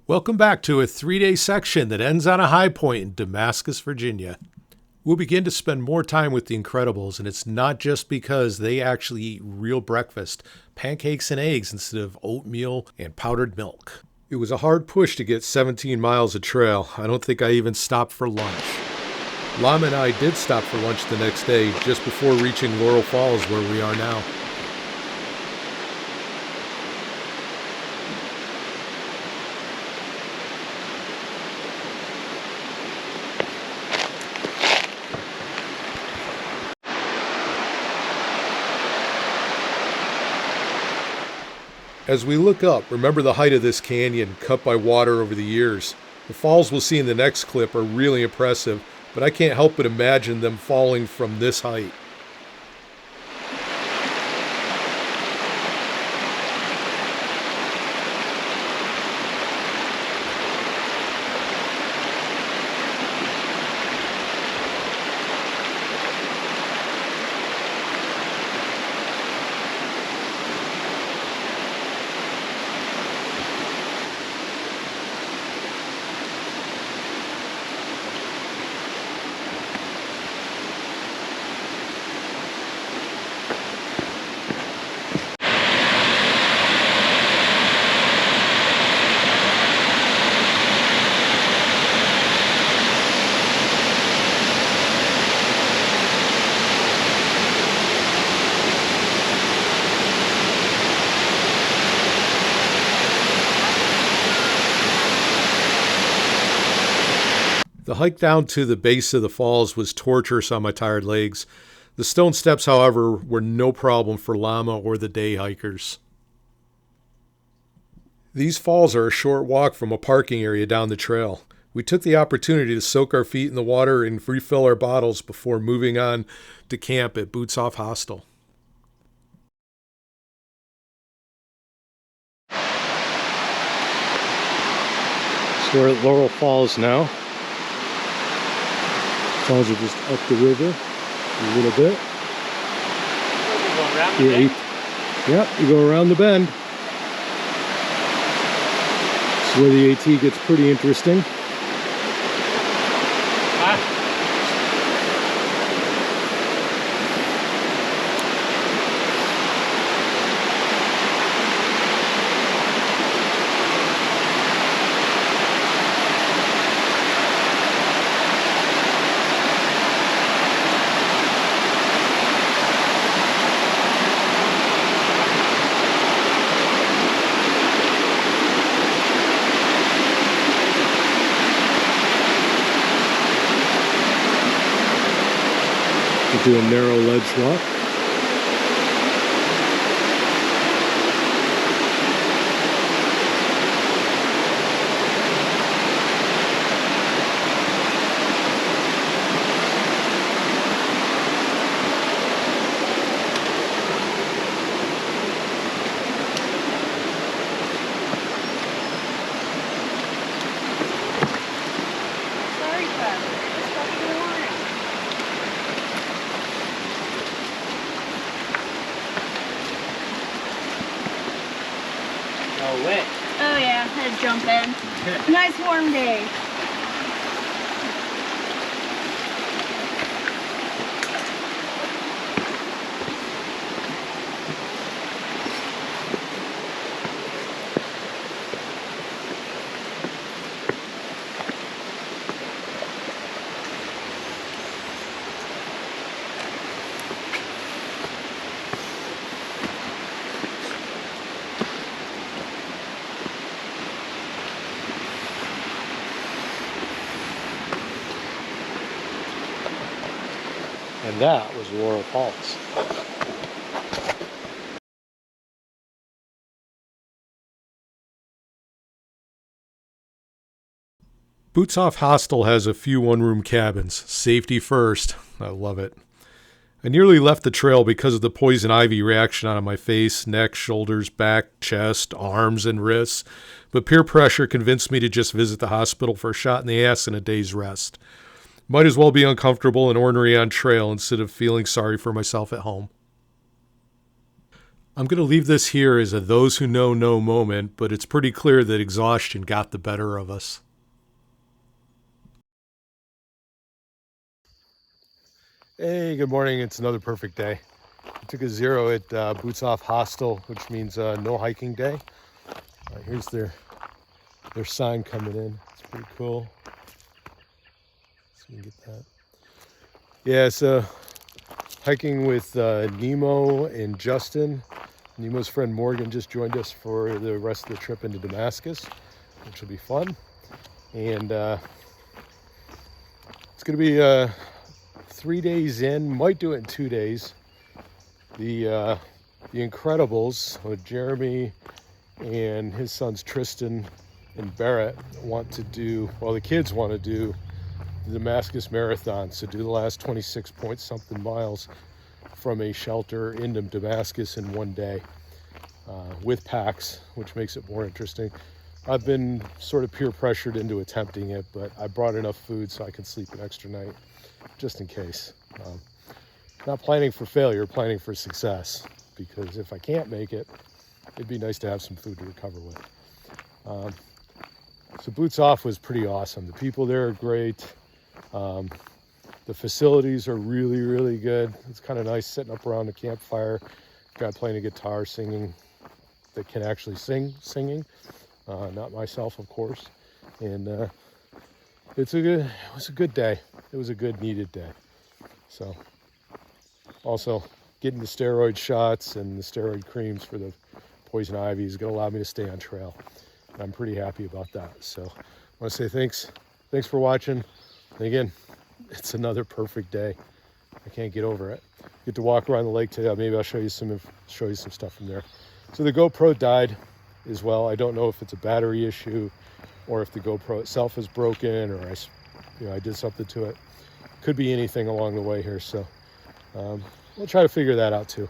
Welcome back to a 3-day section that ends on a high point in Damascus, Virginia. We'll begin to spend more time with the Incredibles, and it's not just because they actually eat real breakfast, pancakes and eggs instead of oatmeal and powdered milk. It was a hard push to get 17 miles of trail. I don't think I even stopped for lunch. Llama and I did stop for lunch the next day, just before reaching Laurel Falls, where we are now. As we look up, remember the height of this canyon, cut by water over the years. The falls we'll see in the next clip are really impressive, but I can't help but imagine them falling from this height. The hike down to the base of the falls was torturous on my tired legs. The stone steps, however, were no problem for Llama or the day hikers. These falls are a short walk from a parking area down the trail. We took the opportunity to soak our feet in the water and refill our bottles before moving on to camp at Boots Off Hostel. So we're at Laurel Falls now. Falls are just up the river a little bit. Yep, you go around the bend. This is where the AT gets pretty interesting. Do a narrow ledge walk. Wet. Oh yeah, had to jump in. Nice warm day. And that was Laurel Falls. Boots Off Hostel has a few one-room cabins. Safety first. I love it. I nearly left the trail because of the poison ivy reaction on my face, neck, shoulders, back, chest, arms, and wrists, but peer pressure convinced me to just visit the hospital for a shot in the ass and a day's rest. Might as well be uncomfortable and ornery on trail instead of feeling sorry for myself at home. I'm going to leave this here as a those who know moment, but it's pretty clear that exhaustion got the better of us. Hey, good morning. It's another perfect day. I took a zero at Boots Off Hostel, which means no hiking day. Here's their sign coming in. It's pretty cool. So you can get that. Yeah, so hiking with Nemo and Justin. Nemo's friend Morgan just joined us for the rest of the trip into Damascus, which will be fun. And it's going to be 3 days in. Might do it in 2 days. The Incredibles with Jeremy and his sons Tristan and Barrett the kids want to do the Damascus Marathon. So do the last 26 point something miles from a shelter into Damascus in 1 day with packs, which makes it more interesting. I've been sort of peer pressured into attempting it, but I brought enough food so I can sleep an extra night just in case. Not planning for failure, planning for success, because if I can't make it, it'd be nice to have some food to recover with. So Boots Off was pretty awesome. The people there are great. The facilities are really, really good. It's kind of nice sitting up around the campfire, guy playing a guitar, singing, that can actually singing. Not myself, of course. And it was a good day. It was a good, needed day. So also getting the steroid shots and the steroid creams for the poison ivy is going to allow me to stay on trail. And I'm pretty happy about that. So I want to say thanks for watching. And again, it's another perfect day. I can't get over it. Get to walk around the lake today. Maybe I'll show you some stuff from there. So the GoPro died as well. I don't know if it's a battery issue or if the GoPro itself is broken or I did something to it. Could be anything along the way here. So we'll try to figure that out too.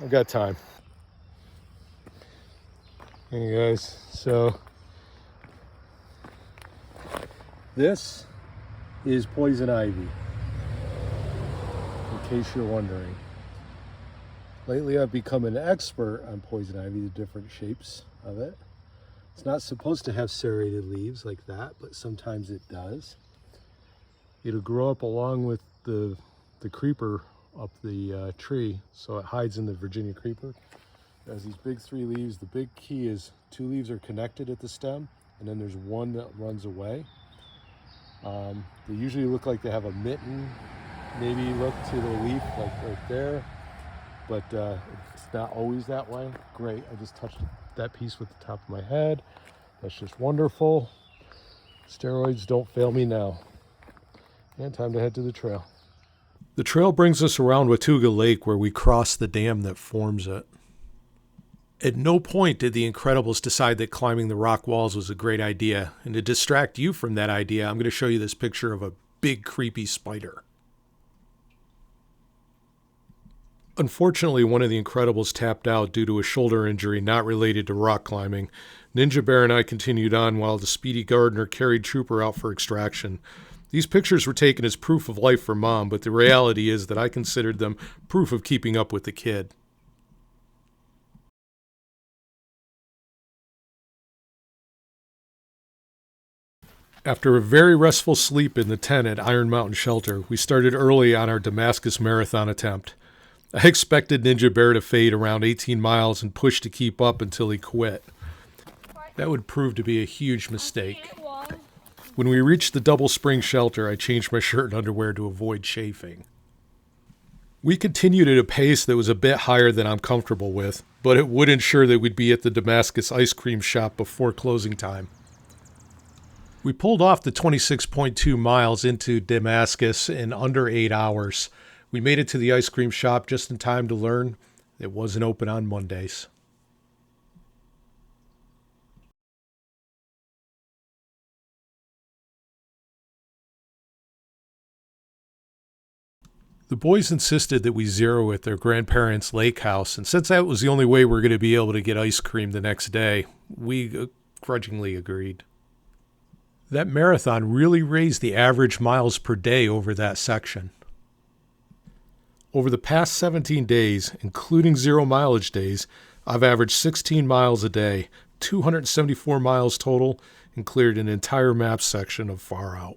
I've got time. Hey guys, so this is poison ivy, in case you're wondering. Lately I've become an expert on poison ivy, the different shapes of it. It's not supposed to have serrated leaves like that, but sometimes it does. It'll grow up along with the creeper up the tree, so it hides in the Virginia creeper. It has these big 3 leaves. The big key is 2 leaves are connected at the stem, and then there's one that runs away. They usually look like they have a mitten, maybe look to the leaf like right there, but it's not always that way. Great, I just touched that piece with the top of my head. That's just wonderful. Steroids don't fail me now. And time to head to the trail. The trail brings us around Watauga Lake, where we cross the dam that forms it. At no point did the Incredibles decide that climbing the rock walls was a great idea, and to distract you from that idea, I'm going to show you this picture of a big creepy spider. Unfortunately, one of the Incredibles tapped out due to a shoulder injury not related to rock climbing. Ninja Bear and I continued on while the speedy gardener carried Trooper out for extraction. These pictures were taken as proof of life for Mom, but the reality is that I considered them proof of keeping up with the kid. After a very restful sleep in the tent at Iron Mountain Shelter, we started early on our Damascus Marathon attempt. I expected Ninja Bear to fade around 18 miles and push to keep up until he quit. That would prove to be a huge mistake. When we reached the Double Spring Shelter, I changed my shirt and underwear to avoid chafing. We continued at a pace that was a bit higher than I'm comfortable with, but it would ensure that we'd be at the Damascus ice cream shop before closing time. We pulled off the 26.2 miles into Damascus in under 8 hours. We made it to the ice cream shop just in time to learn it wasn't open on Mondays. The boys insisted that we zero at their grandparents' lake house, and since that was the only way we were going to be able to get ice cream the next day, we grudgingly agreed. That marathon really raised the average miles per day over that section. Over the past 17 days, including 0 mileage days, I've averaged 16 miles a day, 274 miles total, and cleared an entire map section of Far Out.